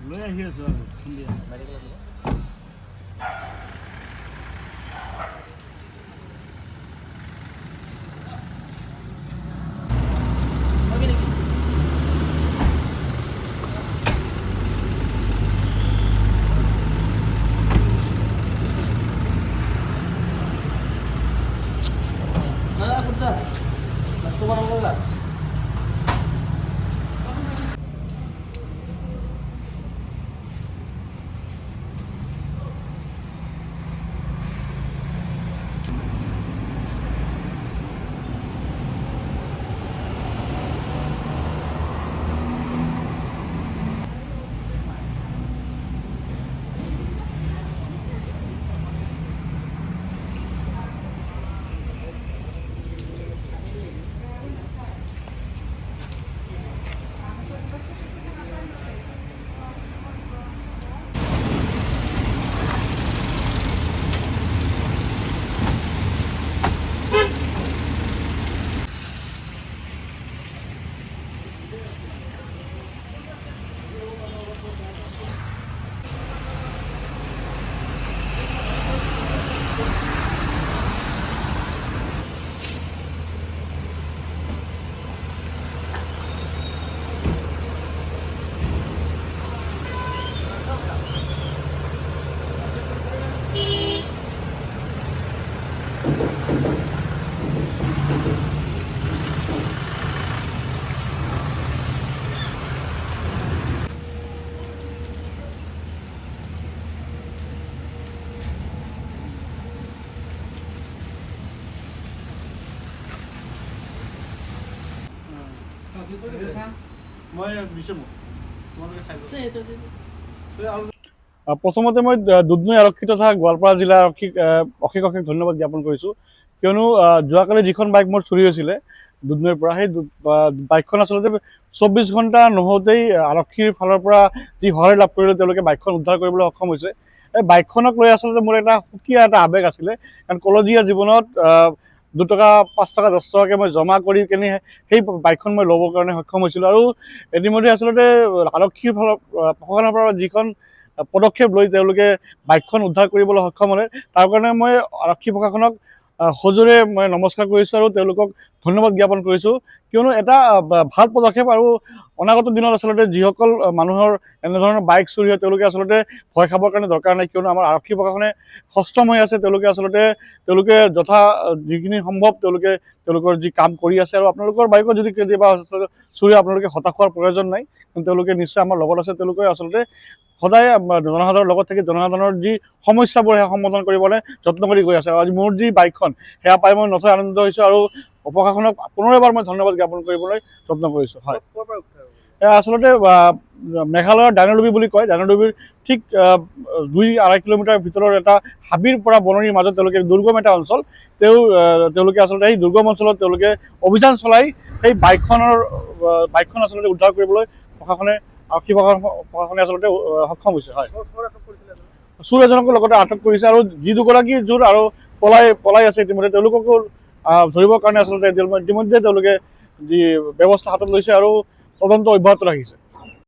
লৈ আহি আছো আৰু সন্ধিয়া প্ৰথমতে মই দুধনৈ আৰক্ষী তথা গোৱালপাৰা জিলা আৰক্ষীক অশেষ অশেষ ধন্যবাদ জ্ঞাপন কৰিছোঁ কিয়নো যোৱাকালি যিখন বাইক মোৰ চুৰি হৈছিলে দুধনৈৰ পৰা সেই বাইকখন আচলতে 24 ঘণ্টা নহওঁতেই আৰক্ষীৰ ফালৰ পৰা যি সহায় লাভ কৰিলে তেওঁলোকে বাইকখন উদ্ধাৰ কৰিবলৈ সক্ষম হৈছে। এই বাইকখনক লৈ আচলতে মোৰ এটা সুকীয়া এটা আৱেগ আছিলে কাৰণ কলজীয়া জীৱনত 2 টকা 5 টকা 10 টকাকৈ মই জমা কৰি কিনে সেই বাইকখন মই ল'বৰ কাৰণে সক্ষম হৈছিলোঁ আৰু ইতিমধ্যে আচলতে আৰক্ষীৰ ফালৰ প্ৰশাসনৰ পৰা যিখন পদক্ষেপ লৈ তেওঁলোকে বাইকখন উদ্ধাৰ কৰিবলৈ সক্ষম হ'লে তাৰ কাৰণে মই আৰক্ষী প্ৰশাসনক সজোৰে মই নমস্কাৰ কৰিছোঁ আৰু তেওঁলোকক ধন্যবাদ জ্ঞাপন কৰিছোঁ কিয়নো এটা ভাল পদক্ষেপ আৰু অনাগত দিনত আচলতে যিসকল মানুহৰ এনেধৰণৰ বাইক চুৰি হয় তেওঁলোকে আচলতে ভয় খাবৰ কাৰণে দৰকাৰ নাই কিয়নো আমাৰ আৰক্ষী প্ৰশাসনে সষ্টম হৈ আছে তেওঁলোকে যথা যিখিনি সম্ভৱ তেওঁলোকৰ যি কাম কৰি আছে আৰু আপোনালোকৰ বাইকত যদি কেতিয়াবা চুৰি আপোনালোকে হতাশ হোৱাৰ প্ৰয়োজন নাই তেওঁলোকে নিশ্চয় আমাৰ লগত আছে তেওঁলোকে আচলতে সদায় জনসাধাৰণৰ লগত থাকি জনসাধাৰণৰ যি সমস্যাবোৰ সেয়া সমাধান কৰিবলৈ যত্ন কৰি গৈ আছে আৰু আজি মোৰ যি বাইকখন সেয়া পাই মই নথৈ আনন্দিত হৈছোঁ আৰু প্ৰশাসনক পুনৰ এবাৰ মই ধন্যবাদ জ্ঞাপন কৰিবলৈ যত্ন কৰিছোঁ। হয় আচলতে মেঘালয়ৰ ডাইনডুবি বুলি কয় ডাইনডুবিৰ ঠিক 2-2.5 কিলোমিটাৰ ভিতৰৰ এটা হাবিৰ পৰা বননিৰ মাজত তেওঁলোকে দুৰ্গম এটা অঞ্চল তেওঁলোকে আচলতে সেই দুৰ্গম অঞ্চলত তেওঁলোকে অভিযান চলাই সেই বাইকখন আচলতে উদ্ধাৰ কৰিবলৈ আৰক্ষী প্ৰশাসনে আচলতে সক্ষম হৈছে। হয় চোৰ এজনকো লগতে আটক কৰিছে আৰু যি 2গৰাকী চোৰ আৰু পলাই আছে ইতিমধ্যে তেওঁলোককো ধৰিবৰ কাৰণে আচলতে ইতিমধ্যে তেওঁলোকে যি ব্যৱস্থা হাতত লৈছে আৰু তদন্ত অব্যাহত ৰাখিছে।